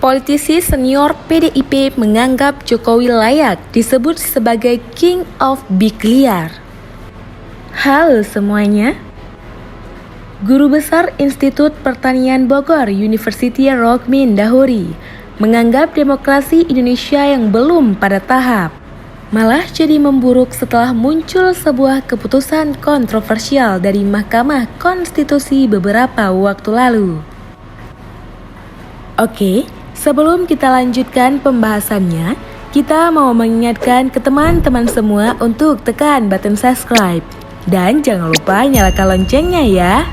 Politisi senior PDIP menganggap Jokowi layak disebut sebagai King of Big Liar. Halo semuanya. Guru Besar Institut Pertanian Bogor University Rohmin Dahuri menganggap demokrasi Indonesia yang belum pada tahap malah jadi memburuk setelah muncul sebuah keputusan kontroversial dari Mahkamah Konstitusi beberapa waktu lalu. Oke, sebelum kita lanjutkan pembahasannya, kita mau mengingatkan ke teman-teman semua untuk tekan button subscribe. Dan jangan lupa nyalakan loncengnya ya,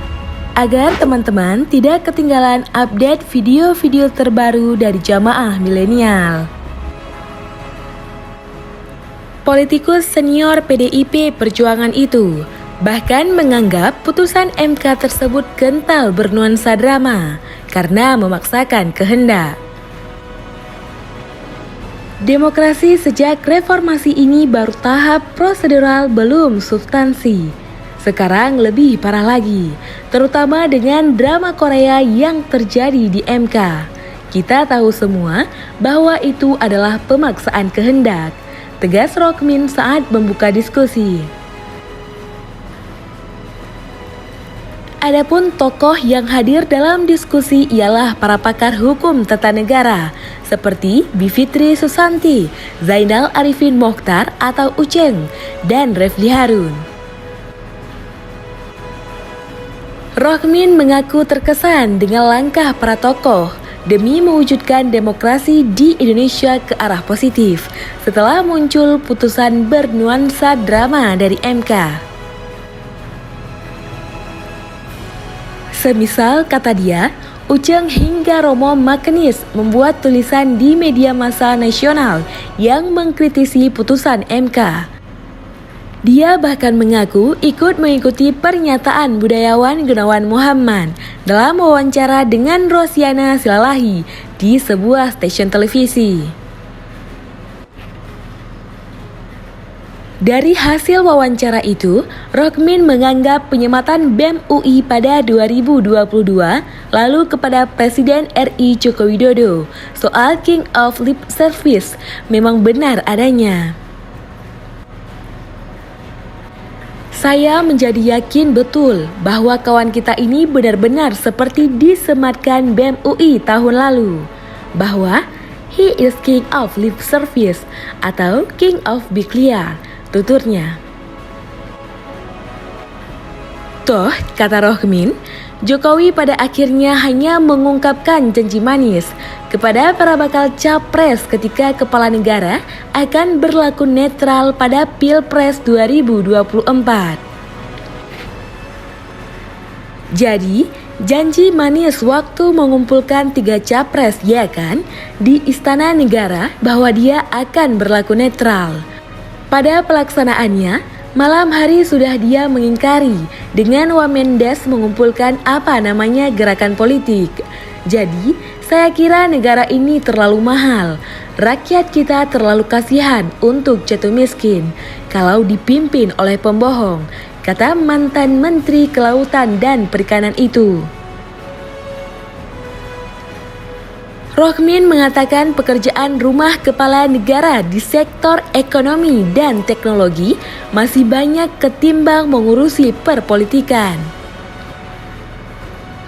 agar teman-teman tidak ketinggalan update video-video terbaru dari Jamaah Milenial. Politikus senior PDIP Perjuangan itu bahkan menganggap putusan MK tersebut kental bernuansa drama karena memaksakan kehendak. Demokrasi sejak reformasi ini baru tahap prosedural, belum substansi. Sekarang lebih parah lagi, terutama dengan drama Korea yang terjadi di MK. Kita tahu semua bahwa itu adalah pemaksaan kehendak, tegas Rohmin saat membuka diskusi. Adapun tokoh yang hadir dalam diskusi ialah para pakar hukum tata negara seperti Bivitri Susanti, Zainal Arifin Mokhtar atau Uceng, dan Refli Harun. Rohmin mengaku terkesan dengan langkah para tokoh demi mewujudkan demokrasi di Indonesia ke arah positif setelah muncul putusan bernuansa drama dari MK. Semisal, kata dia, Uceng hingga Romo Makenis membuat tulisan di media massa nasional yang mengkritisi putusan MK. Dia bahkan mengaku ikut mengikuti pernyataan budayawan Gunawan Muhammad dalam wawancara dengan Rosiana Silalahi di sebuah stasiun televisi. Dari hasil wawancara itu, Rohmin menganggap penyematan BEM UI pada 2022 lalu kepada Presiden RI Joko Widodo soal King of Lip Service memang benar adanya. Saya menjadi yakin betul bahwa kawan kita ini benar-benar seperti disematkan BEM UI tahun lalu, bahwa he is King of Lip Service atau King of Big Liar, tuturnya. Toh, kata Rohmin, Jokowi pada akhirnya hanya mengungkapkan janji manis kepada para bakal capres ketika kepala negara akan berlaku netral pada Pilpres 2024. Jadi, janji manis waktu mengumpulkan 3 capres, ya kan, di Istana Negara bahwa dia akan berlaku netral. Pada pelaksanaannya, malam hari sudah dia mengingkari dengan Wamendes mengumpulkan gerakan politik. Jadi, saya kira negara ini terlalu mahal. Rakyat kita terlalu kasihan untuk jatuh miskin kalau dipimpin oleh pembohong, kata mantan Menteri Kelautan dan Perikanan itu. Rohmin mengatakan pekerjaan rumah kepala negara di sektor ekonomi dan teknologi masih banyak ketimbang mengurusi perpolitikan.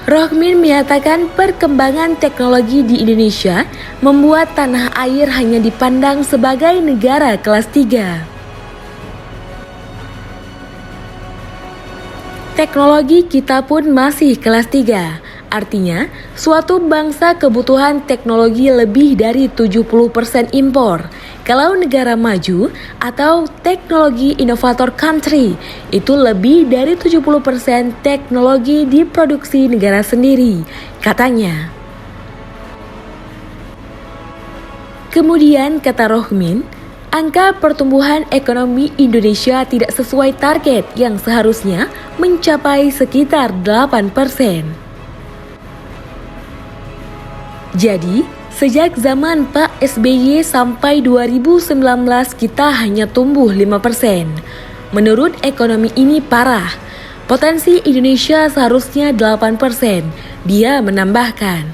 Rohmin menyatakan perkembangan teknologi di Indonesia membuat tanah air hanya dipandang sebagai negara kelas 3. Teknologi kita pun masih kelas 3. Artinya, suatu bangsa kebutuhan teknologi lebih dari 70% impor. Kalau negara maju atau teknologi inovator country, itu lebih dari 70% teknologi diproduksi negara sendiri, katanya. Kemudian, kata Rohmin, angka pertumbuhan ekonomi Indonesia tidak sesuai target yang seharusnya mencapai sekitar 8%. Jadi, sejak zaman Pak SBY sampai 2019 kita hanya tumbuh 5%. Menurut ekonomi ini parah. Potensi Indonesia seharusnya 8%. Dia menambahkan.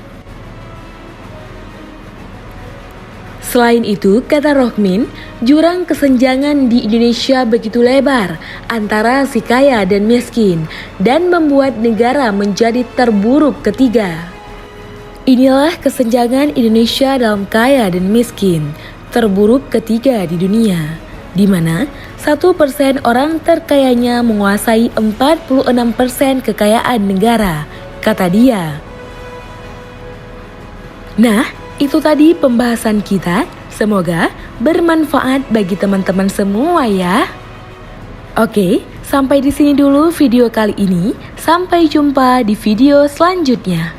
Selain itu, kata Rohmin, jurang kesenjangan di Indonesia begitu lebar antara si kaya dan miskin dan membuat negara menjadi terburuk ketiga. Inilah kesenjangan Indonesia dalam kaya dan miskin, terburuk ketiga di dunia, di mana 1% orang terkayanya menguasai 46% kekayaan negara, kata dia. Nah, itu tadi pembahasan kita. Semoga bermanfaat bagi teman-teman semua ya. Oke, sampai di sini dulu video kali ini. Sampai jumpa di video selanjutnya.